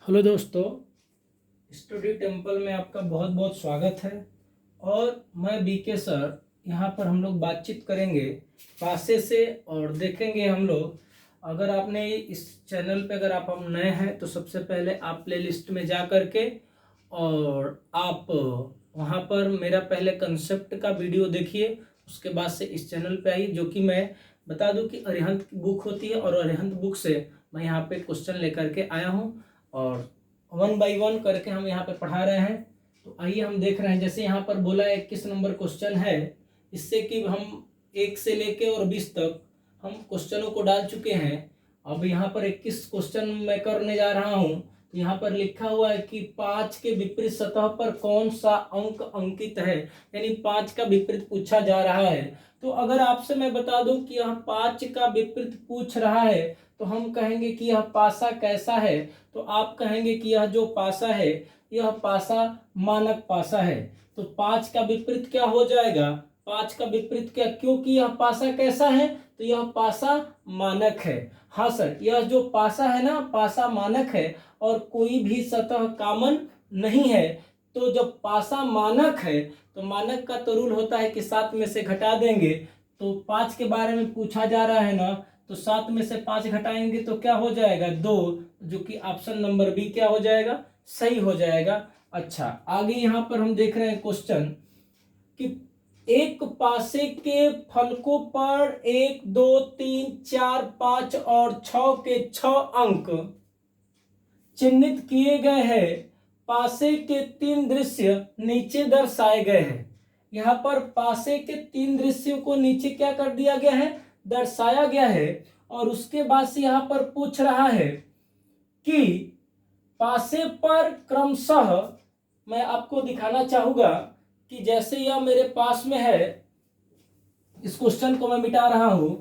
Hello दोस्तों, study temple में आपका बहुत बहुत स्वागत है। और मैं बीके सर, यहाँ पर हम लोग बातचीत करेंगे पासे से और देखेंगे हम लोग। अगर आपने इस चैनल पे अगर आप हम नए हैं तो सबसे पहले आप प्लेलिस्ट में जा कर के और आप वहाँ पर मेरा पहले कंसेप्ट का वीडियो देखिए। उसके बाद से इस चैनल पे आइए, जो कि मैं बता दूं कि अरिहंत बुक होती है और अरिहंत बुक से मैं यहाँ पे क्वेश्चन लेकर के आया हूँ और 1 बाय 1 करके हम यहाँ पे पढ़ा रहे हैं। तो आइए हम देख रहे हैं, जैसे यहाँ पर बोला 21 नंबर क्वेश्चन है। इससे कि हम 1 से लेके और 20 तक हम क्वेश्चनों को डाल चुके हैं। अब यहाँ पर 21 क्वेश्चन मैं करने जा रहा हूँ। तो यहाँ पर लिखा हुआ है कि 5 के विपरीत सतह पर कौन सा अंक अंकित है, यानी 5 का विपरीत पूछा जा रहा है। तो अगर आपसे मैं बता दूं कि यह 5 का विपरीत पूछ रहा है तो हम कहेंगे कि यह पासा कैसा है। तो आप कहेंगे कि यह जो पासा है यह पासा मानक पासा है। तो 5 का विपरीत क्या हो जाएगा? 5 का विपरीत क्या, क्योंकि यह पासा कैसा है तो यह पासा मानक है। हाँ सर, यह जो पासा है ना, पासा मानक है और कोई भी सतह कामन नहीं है। तो जब पासा मानक है तो मानक का तो रूल होता है कि 7 में से घटा देंगे। तो 5 के बारे में पूछा जा रहा है ना, तो 7 में से 5 घटाएंगे तो क्या हो जाएगा? 2, जो कि ऑप्शन नंबर बी क्या हो जाएगा? सही हो जाएगा। अच्छा, आगे यहाँ पर हम देख रहे हैं क्वेश्चन कि एक पासे के फलकों पर 1, 2, 3, 4, 5 और 6 के 6 अंक चिन्हित किए गए हैं। पासे के 3 दृश्य नीचे दर्शाए गए हैं। यहाँ पर पासे के 3 दृश्यों को नीचे क्या कर दिया गया है? दर्शाया गया है। और उसके बाद से यहाँ पर पूछ रहा है कि पासे पर क्रमशः, मैं आपको दिखाना चाहूंगा कि जैसे यह मेरे पास में है, इस क्वेश्चन को मैं मिटा रहा हूं।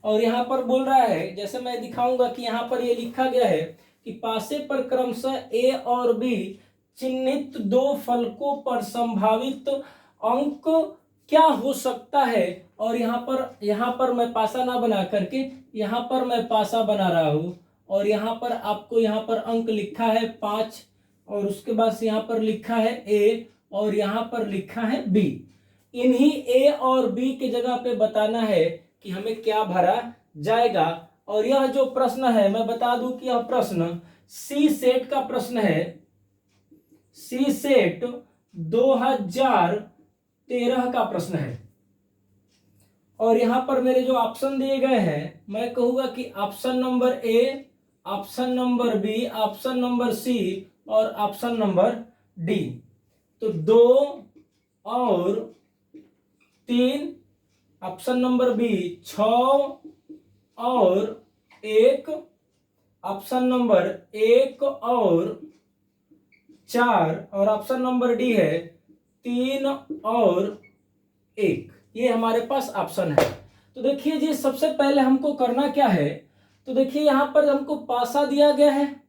और यहां पर बोल रहा है, जैसे मैं दिखाऊंगा कि यहां पर ये लिखा गया है कि पासे पर क्रमशः ए और बी चिन्हित 2 फलकों पर संभावित अंक क्या हो सकता है। और यहाँ पर मैं पासा ना बना करके यहाँ पर मैं पासा बना रहा हूं। और यहाँ पर आपको यहाँ पर अंक लिखा है 5 और उसके बाद से यहाँ पर लिखा है ए और यहाँ पर लिखा है बी। इन्हीं ए और बी के जगह पे बताना है कि हमें क्या भरा जाएगा। और यह जो प्रश्न है, मैं बता दूं कि यह प्रश्न सी सेट का प्रश्न है। सी सेट 2013 का प्रश्न है। और यहां पर मेरे जो ऑप्शन दिए गए हैं, मैं कहूंगा कि option number A, option number B, option number C और ऑप्शन नंबर डी। तो 2 और 3, ऑप्शन नंबर बी 6 और 1, ऑप्शन नंबर 1 और 4 और ऑप्शन नंबर डी है 3 और 1। ये हमारे पास ऑप्शन है। तो देखिए जी, सबसे पहले हमको करना क्या है, तो देखिए यहाँ पर हमको पासा दिया गया है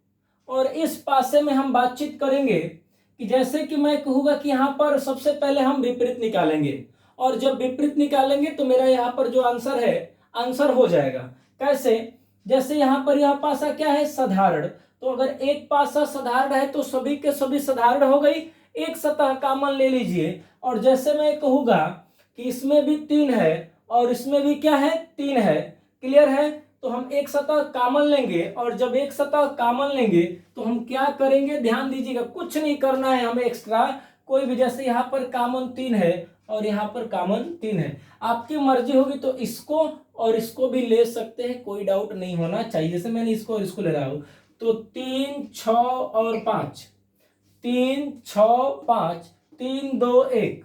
और इस पासे में हम बातचीत करेंगे कि जैसे कि मैं कहूंगा कि यहाँ पर सबसे पहले हम विपरीत निकालेंगे। और जब विपरीत निकालेंगे तो मेरा यहाँ पर जो आंसर है, आंसर हो जाएगा। कैसे? जैसे यहाँ पर यह पासा क्या है? साधारण। तो अगर एक पासा साधारण है तो सभी के सभी साधारण हो गई, एक सतह कामन ले लीजिए। और जैसे मैं कहूंगा कि इसमें भी 3 है और इसमें भी क्या है? 3 है। क्लियर है? तो हम एक सतह कामन लेंगे और जब एक सतह कामन लेंगे तो हम क्या करेंगे? ध्यान दीजिएगा, कुछ नहीं करना है हमें एक्स्ट्रा कोई भी। जैसे यहाँ पर कामन 3 है और यहाँ पर कामन 3 है, आपकी मर्जी होगी तो इसको और इसको भी ले सकते हैं, कोई डाउट नहीं होना चाहिए। जैसे मैंने इसको और इसको ले रहा हूं, तो 3, 6 और 5, 3, 6, 5, 3, 2, 1,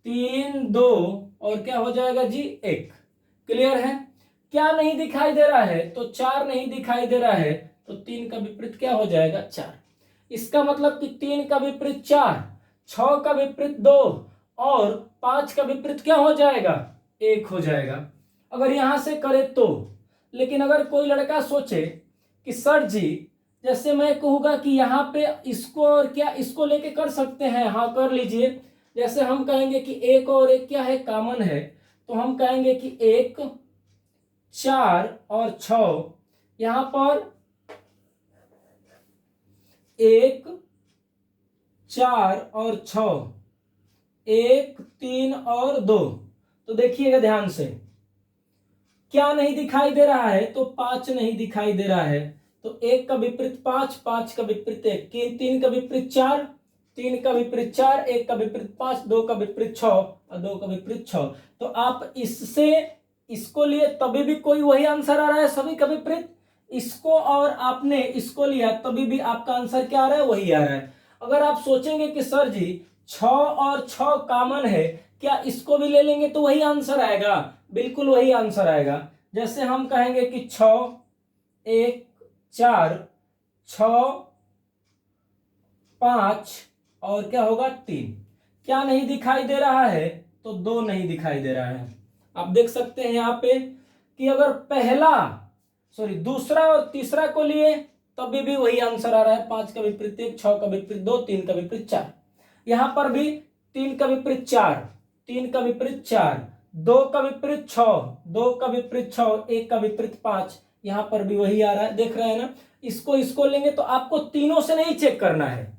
3, 2 और क्या हो जाएगा जी? 1। क्लियर है? क्या नहीं दिखाई दे रहा है? तो 4 नहीं दिखाई दे रहा है। तो 3 का विपरीत क्या हो जाएगा? 4। इसका मतलब कि 3 का विपरीत 4, 6 का विपरीत 2 और 5 का विपरीत क्या हो जाएगा? 1 हो जाएगा। अगर यहां से करे तो। लेकिन अगर कोई लड़का सोचे कि सर जी, जैसे मैं कहूंगा कि यहाँ पे इसको और क्या इसको लेके कर सकते हैं, हाँ कर लीजिए। जैसे हम कहेंगे कि 1 और 1 क्या है? कॉमन है। तो हम कहेंगे कि 1 4 और 6, यहां पर 1 4 और 6, 1 3 और 2। तो देखिएगा ध्यान से, क्या नहीं दिखाई दे रहा है? तो 5 नहीं दिखाई दे रहा है। तो 1 का विपरीत 5, 5 का विपरीत 1, 3 का विपरीत 4, 3 का विपरीत 4, 1 का विपरीत 5, 2 का विपरीत 6 और 2 का विपरीत 6। तो आप इससे इसको लिए तभी भी कोई वही आंसर आ रहा है, सभी का विपरीत। इसको और आपने इसको लिया तभी भी आपका आंसर क्या आ रहा है? वही आ रहा है। अगर आप सोचेंगे कि सर जी 6 और 6 कॉमन है, क्या इसको भी ले लेंगे तो वही आंसर आएगा? बिल्कुल वही आंसर आएगा। जैसे हम कहेंगे कि 6 1 4, 6 5 और क्या होगा 3। क्या नहीं दिखाई दे रहा है? तो 2 नहीं दिखाई दे रहा है। आप देख सकते हैं यहाँ पे कि अगर दूसरा और तीसरा को लिए तभी भी वही आंसर आ रहा है। 5 का विपरीत 1, 6 का विपरीत 2, 3 का विपरीत 4। यहां पर भी 3 का विपरीत 4, 3 का विपरीत 4, 2 का विपरीत 6, 2 का विपरीत 6, 1 का विपरीत 5। यहां पर भी वही आ रहा है, देख रहे हैं ना। इसको लेंगे तो आपको तीनों से नहीं चेक करना है,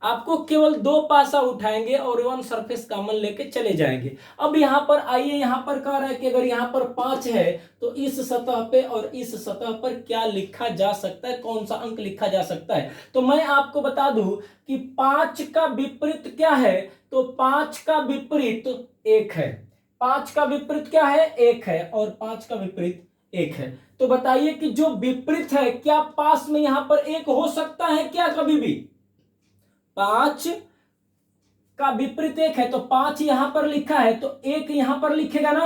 आपको केवल 2 पासा उठाएंगे और 1 सरफेस कॉमन लेके चले जाएंगे। अब यहां पर आइए, यहां पर कह रहा है कि अगर यहां पर 5 है तो इस सतह पे और इस सतह पर क्या लिखा जा सकता है, कौन सा अंक लिखा जा सकता है? तो मैं आपको बता दूं कि 5 का विपरीत क्या है? तो 5 का विपरीत 1 है। 5 का विपरीत क्या है? 1 है। और 5 का विपरीत 1 है। तो बताइए कि जो विपरीत है, क्या पास में यहां पर 1 हो सकता है क्या कभी भी? 5 का विपरीत 1 है तो 5 यहां पर लिखा है तो 1 यहां पर लिखेगा ना।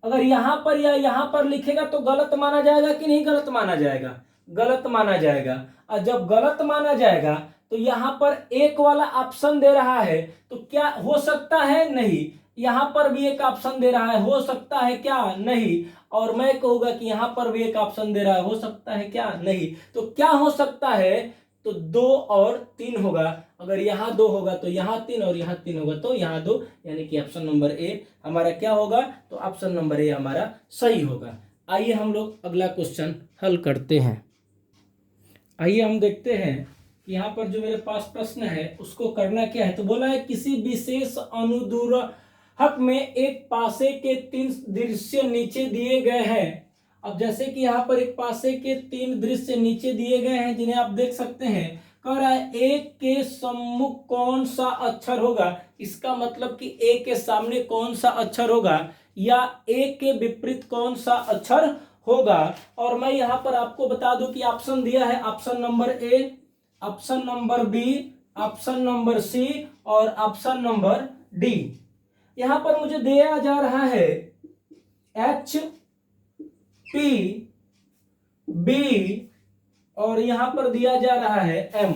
अगर यहां पर या यहां पर लिखेगा तो गलत माना जाएगा कि नहीं गलत माना जाएगा? गलत माना जाएगा। और जब गलत माना जाएगा तो यहां पर 1 वाला ऑप्शन दे रहा है तो क्या हो सकता है? नहीं। यहां पर भी एक ऑप्शन दे रहा है, हो सकता है क्या? नहीं। और मैं कहूंगा कि यहां पर भी एक ऑप्शन दे रहा है, हो सकता है क्या? नहीं। तो क्या हो सकता है? तो 2 और 3 होगा। अगर यहां 2 होगा तो यहां 3 और यहां 3 होगा तो यहां 2, यानी कि ऑप्शन नंबर ए हमारा क्या होगा? तो ऑप्शन नंबर ए हमारा सही होगा। आइए हम लोग अगला क्वेश्चन हल करते हैं। आइए हम देखते हैं कि यहाँ पर जो मेरे पास प्रश्न है उसको करना क्या है। तो बोला है किसी विशेष अनुदूरक में एक पासे के 3 दृश्य नीचे दिए गए हैं। अब जैसे कि यहाँ पर एक पासे के 3 दृश्य नीचे दिए गए हैं जिन्हें आप देख सकते हैं। कह रहा है ए के सम्मुख कौन सा अक्षर होगा? इसका मतलब कि ए के सामने कौन सा अक्षर होगा या ए के विपरीत कौन सा अक्षर होगा। और मैं यहां पर आपको बता दूं कि ऑप्शन दिया है, option number A, option number B, option number C और ऑप्शन नंबर डी। यहां पर मुझे दिया जा रहा है एच, पी, बी और यहां पर दिया जा रहा है एम।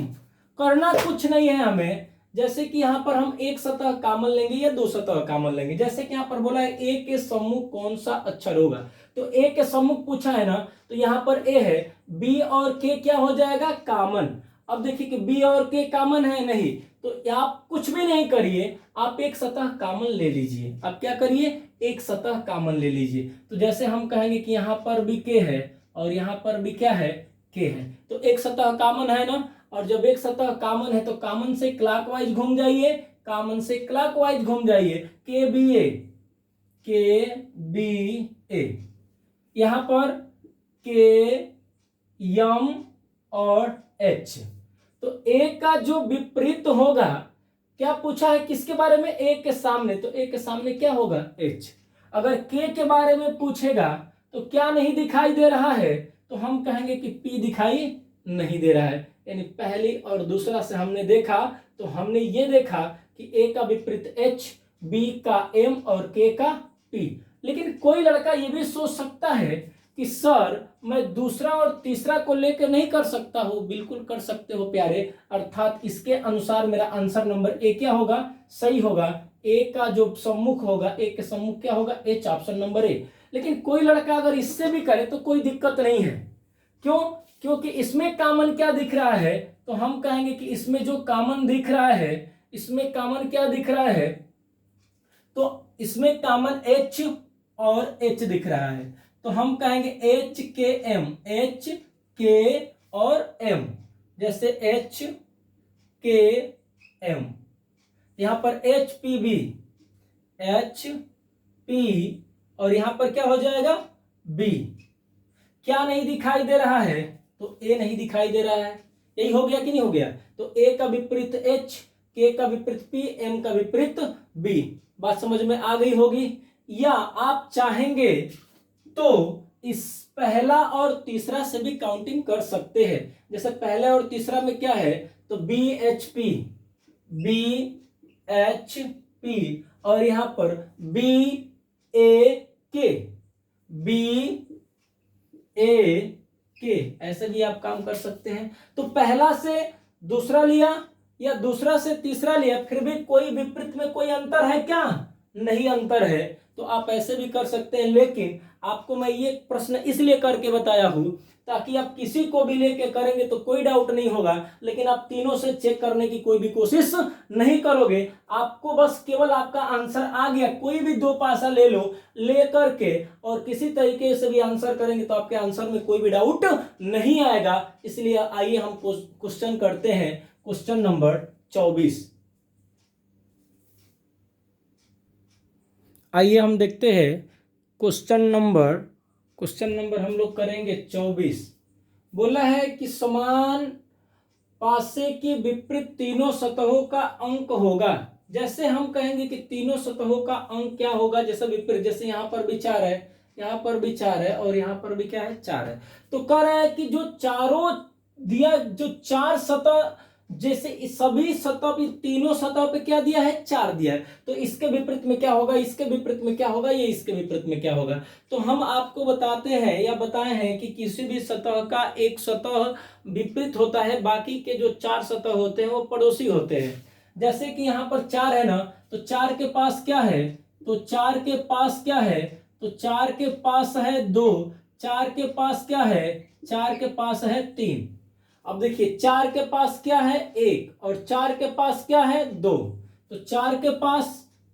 करना कुछ नहीं है हमें, जैसे कि यहां पर हम एक सतह कॉमन लेंगे या 2 सतह कॉमन लेंगे। जैसे कि यहां पर बोला है ए के सम्मुख कौन सा अक्षर होगा, तो ए के सम्मुख पूछा है ना, तो यहां पर ए है, बी और के क्या हो जाएगा? कॉमन। अब देखिए कि बी और के कॉमन है नहीं, तो आप कुछ भी नहीं करिए, आप एक सतह कॉमन ले लीजिए। आप क्या करिए? एक सतह कॉमन ले लीजिए। तो जैसे हम कहेंगे कि यहां पर भी के है और यहां पर भी क्या है? के है। तो एक सतह कॉमन है ना, और जब एक सतह कॉमन है तो कॉमन से क्लॉकवाइज घूम जाइए, कॉमन से क्लॉकवाइज घूम जाइए। के बी ए, के बी ए, यहां पर के, यम और एच। तो ए का जो विपरीत होगा, क्या पूछा है किसके बारे में? ए के सामने, तो ए के सामने क्या होगा? एच। अगर के बारे में पूछेगा तो क्या नहीं दिखाई दे रहा है? तो हम कहेंगे कि पी दिखाई नहीं दे रहा है। यानी पहली और दूसरा से हमने देखा तो हमने ये देखा कि ए का विपरीत एच, बी का एम और के का पी। लेकिन कोई लड़का ये भी सोच सकता है कि सर मैं दूसरा और तीसरा को लेकर नहीं कर सकता हूं। बिल्कुल कर सकते हो प्यारे, अर्थात इसके अनुसार मेरा आंसर नंबर ए क्या होगा? सही होगा। ए का जो सम्मुख होगा, ए के सम्मुख क्या होगा? एच, ऑप्शन नंबर ए। लेकिन कोई लड़का अगर इससे भी करे तो कोई दिक्कत नहीं है। क्यों? क्योंकि इसमें कॉमन क्या दिख रहा है? तो हम कहेंगे कि इसमें जो कॉमन दिख रहा है, इसमें कॉमन क्या दिख रहा है? तो इसमें कॉमन एच और एच दिख रहा है। तो हम कहेंगे एच के एम, एच के और एम, जैसे एच के एम। यहां पर H P B, H P, और यहां पर क्या हो जाएगा बी। क्या नहीं दिखाई दे रहा है? तो ए नहीं दिखाई दे रहा है। यही हो गया कि नहीं हो गया? तो ए का विपरीत एच, के का विपरीत पी, एम का विपरीत बी। बात समझ में आ गई होगी। या आप चाहेंगे तो इस पहला और तीसरा से भी काउंटिंग कर सकते हैं। जैसे पहले और तीसरा में क्या है, तो B H P, B H P, और यहां पर बी ए के, बी ए के, ऐसे भी आप काम कर सकते हैं। तो पहला से दूसरा लिया या दूसरा से तीसरा लिया, फिर भी कोई विपरीत में कोई अंतर है क्या? नहीं अंतर है। तो आप ऐसे भी कर सकते हैं। लेकिन आपको मैं ये प्रश्न इसलिए करके बताया हूं ताकि आप किसी को भी लेके करेंगे तो कोई डाउट नहीं होगा, लेकिन आप तीनों से चेक करने की कोई भी कोशिश नहीं करोगे। आपको बस केवल आपका आंसर आ गया, कोई भी दो पासा ले लो, ले करके और किसी तरीके से भी आंसर करेंगे तो आपके आंसर में कोई भी डाउट नहीं आएगा। इसलिए आइए हम क्वेश्चन करते हैं, क्वेश्चन नंबर 24। आइए हम देखते हैं क्वेश्चन नंबर हम लोग करेंगे 24। बोला है कि समान पासे की विपरीत तीनों सतहों का अंक होगा। जैसे हम कहेंगे कि तीनों सतहों का अंक क्या होगा, जैसे विपरीत, जैसे यहां पर भी 4 है, यहां पर भी 4 है, और यहां पर भी क्या है 4 है। तो कह रहा है कि जो चारों दिया, जो 4 सतह, जैसे इस सभी सतह पे, तीनों सतह पे क्या दिया है 4 दिया है, तो इसके विपरीत में क्या होगा, इसके विपरीत में क्या होगा, ये इसके विपरीत में क्या होगा। तो हम आपको बताते हैं या बताए हैं कि किसी भी सतह का एक सतह विपरीत होता है, बाकी के जो 4 सतह होते हैं वो पड़ोसी होते हैं। जैसे कि यहाँ पर 4 है ना, तो 4 के पास क्या है, तो 4 के पास क्या है, तो 4 के पास है 2, 4 के पास क्या है, 4 के पास है 3। अब देखिए 4 के पास क्या है 1, और 4 के पास क्या है 2, तो 4 के पास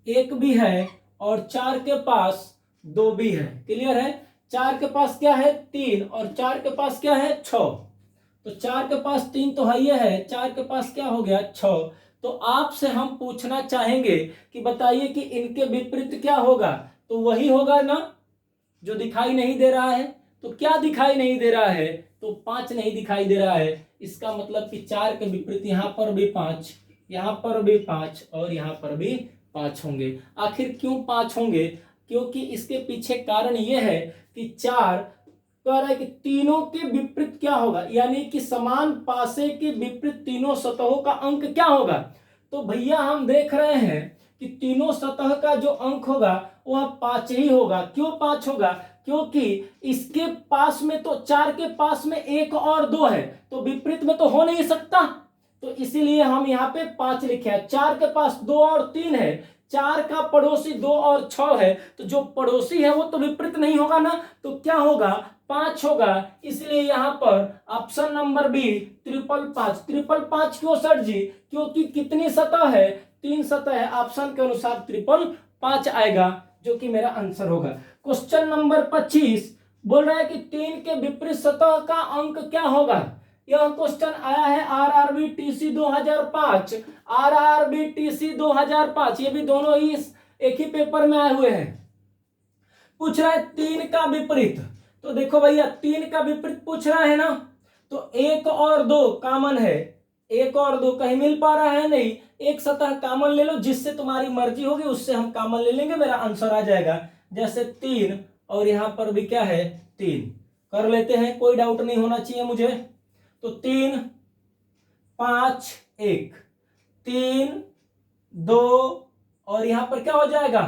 1 भी है और 4 के पास 2 भी है। क्लियर है? 4 के पास क्या है 3, और 4 के पास क्या है 6। तो 4 के पास 3 तो है, ये है, 4 के पास क्या हो गया 6। तो आपसे हम पूछना चाहेंगे कि बताइए कि इनके विपरीत क्या होगा, तो वही होगा ना जो दिखाई नहीं दे रहा है। तो क्या दिखाई नहीं दे रहा है, तो 5 नहीं दिखाई दे रहा है। इसका मतलब कि 4 के विपरीत यहां पर भी 5, यहां पर भी 5, और यहां पर भी 5 होंगे। आखिर क्यों 5 होंगे? क्योंकि इसके पीछे कारण यह है कि 4 कह रहा है कि तीनों के विपरीत क्या होगा, यानी कि समान पासे के विपरीत तीनों सतहों का अंक क्या होगा। तो भैया हम देख रहे हैं कि तीनों सतह का जो अंक होगा वह 5 ही होगा। क्यों 5 होगा? क्योंकि इसके पास में तो 4 के पास में 1 और 2 है, तो विपरीत में तो हो नहीं सकता, तो इसीलिए हम यहाँ पे 5 लिखे हैं। 4 के पास 2 और 3 है, 4 का पड़ोसी 2 और 6 है, तो जो पड़ोसी है वो तो विपरीत नहीं होगा ना, तो क्या होगा 5 होगा। इसलिए यहाँ पर option number B triple 5। Triple 5 क्यों सर जी? क्योंकि कितनी सतह है, 3 सतह है। ऑप्शन के अनुसार ट्रिपल 5 आएगा, जो कि मेरा आंसर होगा। क्वेश्चन नंबर 25 बोल रहा है कि 3 के विपरीत सतह का अंक क्या होगा। यह क्वेश्चन आया है आरआरबी टीसी 2005, आरआरबी टीसी 2005, ये भी दोनों ही एक ही पेपर में आए हुए हैं। पूछ रहा है 3 का विपरीत, तो देखो भैया 3 का विपरीत पूछ रहा है ना, तो 1 और 2 कॉमन है, 1 और 2 कहीं मिल पा रहा है नहीं, एक सतह कॉमन ले लो, जिससे तुम्हारी मर्जी होगी उससे हम कॉमन ले लेंगे, मेरा आंसर आ जाएगा। जैसे 3 और यहां पर भी क्या है 3, कर लेते हैं, कोई डाउट नहीं होना चाहिए मुझे। तो 3 5 1, 3 2, और यहां पर क्या हो जाएगा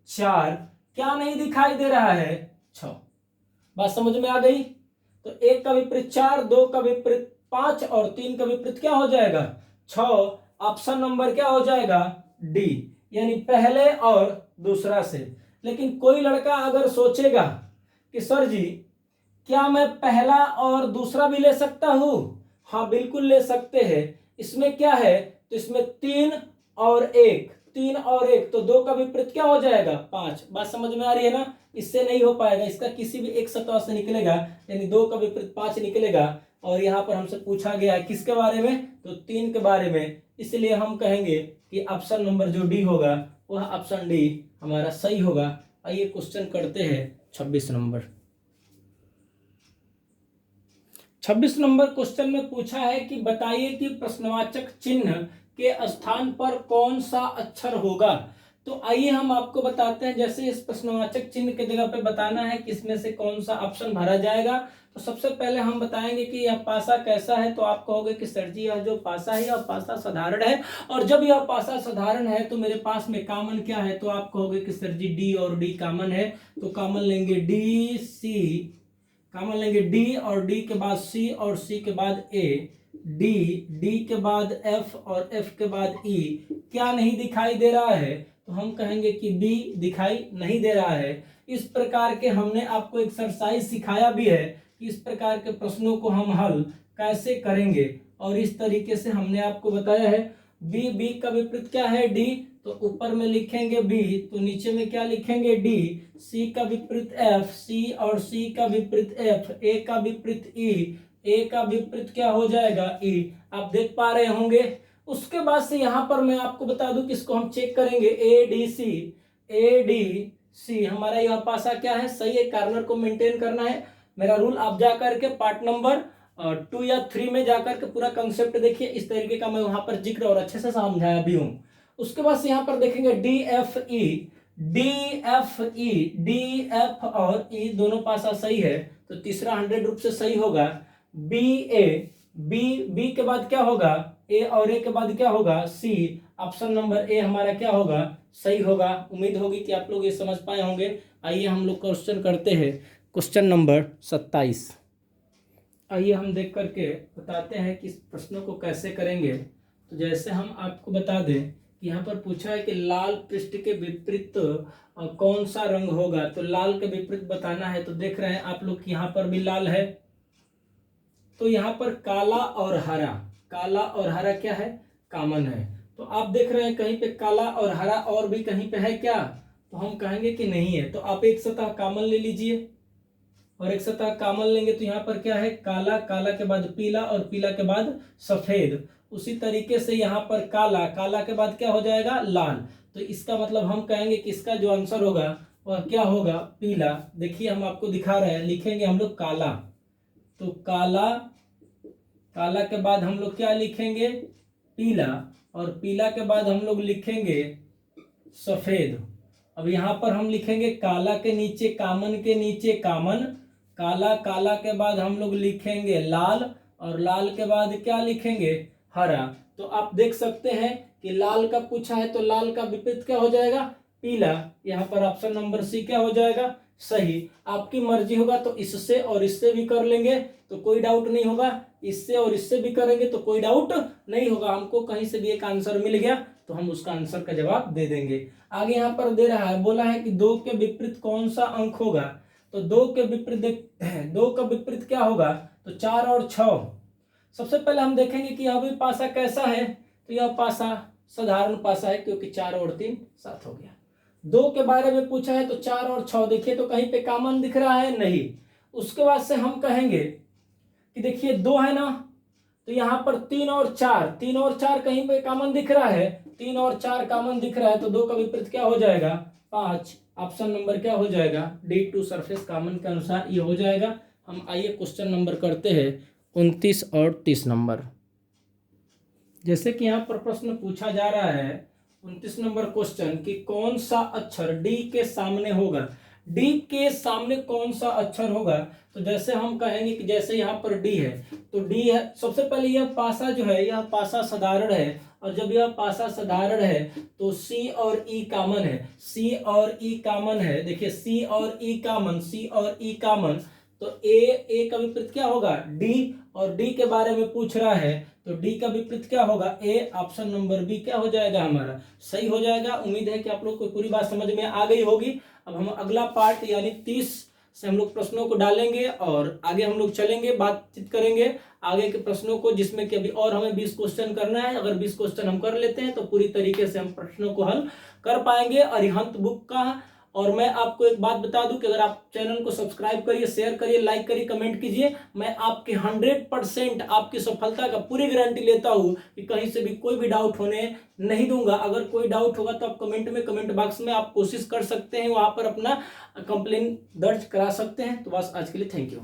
4, क्या नहीं दिखाई दे रहा है 6। बात समझ में आ गई? तो 1 का विपरीत 4, 2 का विपरीत 5 और 3 का विपरीत क्या हो जाएगा 6। ऑप्शन नंबर क्या हो जाएगा डी, यानी पहले और दूसरा से। लेकिन कोई लड़का अगर सोचेगा कि सर जी क्या मैं पहला और दूसरा भी ले सकता हूं, हाँ बिल्कुल ले सकते हैं। इसमें क्या है, तो इसमें 3 और 1, 3 और 1, तो 2 का विपरीत क्या हो जाएगा 5। बात समझ में आ रही है ना। इससे नहीं हो पाएगा, इसका किसी भी एक सतह से निकलेगा, यानी 2 का विपरीत 5 निकलेगा। और यहाँ पर हमसे पूछा गया है किसके बारे में, तो 3 के बारे में, इसलिए हम कहेंगे कि ऑप्शन नंबर जो डी होगा वह ऑप्शन डी हमारा सही होगा। आइए क्वेश्चन करते हैं 26 नंबर। 26 नंबर क्वेश्चन में पूछा है कि बताइए कि प्रश्नवाचक चिन्ह के स्थान पर कौन सा अक्षर होगा। तो आइए हम आपको बताते हैं, जैसे इस प्रश्नवाचक चिन्ह के जगह पे बताना है कि इसमें से कौन सा ऑप्शन भरा जाएगा। तो सबसे पहले हम बताएंगे कि यह पासा कैसा है। तो आप कहोगे कि सर जी यह जो पासा है यह पासा साधारण है, और जब यह पासा साधारण है तो मेरे पास में कॉमन क्या है, तो आप कहोगे कि सर जी डी और डी कॉमन है। तो कॉमन लेंगे डी सी, कॉमन लेंगे डी और डी के बाद सी और सी के बाद ए, डी, डी के बाद एफ और एफ के बाद ई। क्या नहीं दिखाई दे रहा है, तो हम कहेंगे कि बी दिखाई नहीं दे रहा है। इस प्रकार के हमने आपको एक्सरसाइज सिखाया भी है कि इस प्रकार के प्रश्नों को हम हल कैसे करेंगे, और इस तरीके से हमने आपको बताया है। बी, बी का विपरीत क्या है डी, तो ऊपर में लिखेंगे बी, तो नीचे में क्या लिखेंगे डी। सी का विपरीत एफ, सी और सी का विपरीत एफ, ए का विपरीत ई, ए का विपरीत क्या हो जाएगा ई। आप देख पा रहे होंगे। उसके बाद से यहां पर मैं आपको बता दूं किसको हम चेक करेंगे, A D C, A D C हमारा यह पासा क्या है, सही है। कॉर्नर को मेंटेन करना है मेरा रूल। आप जाकर के पार्ट नंबर 2 या 3 में जाकर के पूरा कंसेप्ट देखिए, इस तरीके का मैं वहां पर जिक्र और अच्छे से समझाया भी हूं। उसके बाद से यहाँ पर देखेंगे D F E, D F E, D F और ई दोनों पासा सही है, तो तीसरा 100 रूप से सही होगा। बी ए, बी, बी के बाद क्या होगा ए, और ए के बाद क्या होगा सी। ऑप्शन नंबर ए हमारा क्या होगा, सही होगा। उम्मीद होगी कि आप लोग ये समझ पाए होंगे। आइए हम लोग क्वेश्चन करते हैं, क्वेश्चन नंबर 27। आइए हम देख करके बताते हैं कि इस प्रश्नों को कैसे करेंगे। तो जैसे हम आपको बता दें कि यहाँ पर पूछा है कि लाल पृष्ठ के विपरीत कौन सा रंग होगा, तो लाल के विपरीत बताना है। तो देख रहे हैं आप लोग कि यहाँ पर भी लाल है, तो यहाँ पर काला और हरा, काला और हरा क्या है, कॉमन है। तो आप देख रहे हैं कहीं पे काला और हरा और भी कहीं पे है क्या, तो हम कहेंगे कि नहीं है। तो आप एक सतह कॉमन ले लीजिए, और एक सतह कॉमन लेंगे तो यहाँ पर क्या है काला, काला के बाद पीला और पीला के बाद सफेद। उसी तरीके से यहाँ पर काला, काला के बाद क्या हो जाएगा लाल। तो इसका मतलब हम कहेंगे कि इसका जो आंसर होगा वह क्या होगा पीला। देखिए हम आपको दिखा रहे हैं, लिखेंगे हम लोग काला, तो काला, काला के बाद हम लोग क्या लिखेंगे पीला, और पीला के बाद हम लोग लिखेंगे सफेद। अब यहाँ पर हम लिखेंगे काला के नीचे कॉमन के नीचे कॉमन, काला, काला के बाद हम लोग लिखेंगे लाल, और लाल के बाद क्या लिखेंगे हरा। तो आप देख सकते हैं कि लाल का पूछा है तो लाल का विपरीत क्या हो जाएगा पीला। यहाँ पर ऑप्शन नंबर सी क्या हो जाएगा सही। आपकी मर्जी होगा तो इससे और इससे भी कर लेंगे तो कोई डाउट नहीं होगा, इससे और इससे भी करेंगे तो कोई डाउट नहीं होगा। हमको कहीं से भी एक आंसर मिल गया तो हम उसका आंसर का जवाब दे देंगे। आगे यहाँ पर दे रहा है, बोला है कि 2 के विपरीत कौन सा अंक होगा। तो 2 के विपरीत 2 का विपरीत क्या होगा, तो 4 और 6। सबसे पहले हम देखेंगे कि यह भी पासा कैसा है, तो यह पासा साधारण पासा है क्योंकि 4 और 3 7 हो गया। 2 के बारे में पूछा है तो 4 और 6 देखिए तो कहीं पे कॉमन दिख रहा है नहीं। उसके बाद से हम कहेंगे कि देखिए 2 है ना, तो यहाँ पर 3 और 4, 3 और 4 कहीं पे कॉमन दिख रहा है, 3 और 4 कॉमन दिख रहा है, तो 2 का विपरीत क्या हो जाएगा 5। ऑप्शन नंबर क्या हो जाएगा D2 सरफेस कॉमन के अनुसार ये हो जाएगा। हम आइए क्वेश्चन नंबर करते हैं 29 और 30 नंबर। जैसे कि यहाँ पर प्रश्न पूछा जा रहा है 29 नंबर क्वेश्चन कि कौन सा अक्षर डी के सामने होगा, डी के सामने कौन सा अक्षर होगा। तो जैसे हम कहेंगे कि जैसे यहाँ पर डी है तो डी है, सबसे पहले यह पासा जो है यह पासा साधारण है, और जब यह पासा साधारण है तो सी और ई कॉमन है, सी और ई कॉमन है। देखिए सी और ई कॉमन, सी और ई कॉमन, तो ए का विपरीत क्या होगा डी, और डी के बारे में पूछ रहा है तो डी का विपरीत क्या होगा ए। ऑप्शन नंबर बी क्या हो जाएगा हमारा सही हो जाएगा। उम्मीद है कि आप लोग को पूरी बात समझ में आ गई होगी। अब हम अगला पार्ट यानी 30 से हम लोग प्रश्नों को डालेंगे और आगे हम लोग चलेंगे, बातचीत करेंगे आगे के प्रश्नों को, जिसमें कि अभी और हमें 20 क्वेश्चन करना है। अगर 20 क्वेश्चन हम कर लेते हैं तो पूरी तरीके से हम प्रश्नों को हल कर पाएंगे अरिहंत बुक का। और मैं आपको एक बात बता दूं कि अगर आप चैनल को सब्सक्राइब करिए, शेयर करिए, लाइक करिए, कमेंट कीजिए, मैं आपके 100% आपकी सफलता का पूरी गारंटी लेता हूं कि कहीं से भी कोई भी डाउट होने नहीं दूंगा। अगर कोई डाउट होगा तो आप कमेंट बॉक्स में आप कोशिश कर सकते हैं, वहां पर अपना कंप्लेन दर्ज करा सकते हैं। तो बस आज के लिए थैंक यू।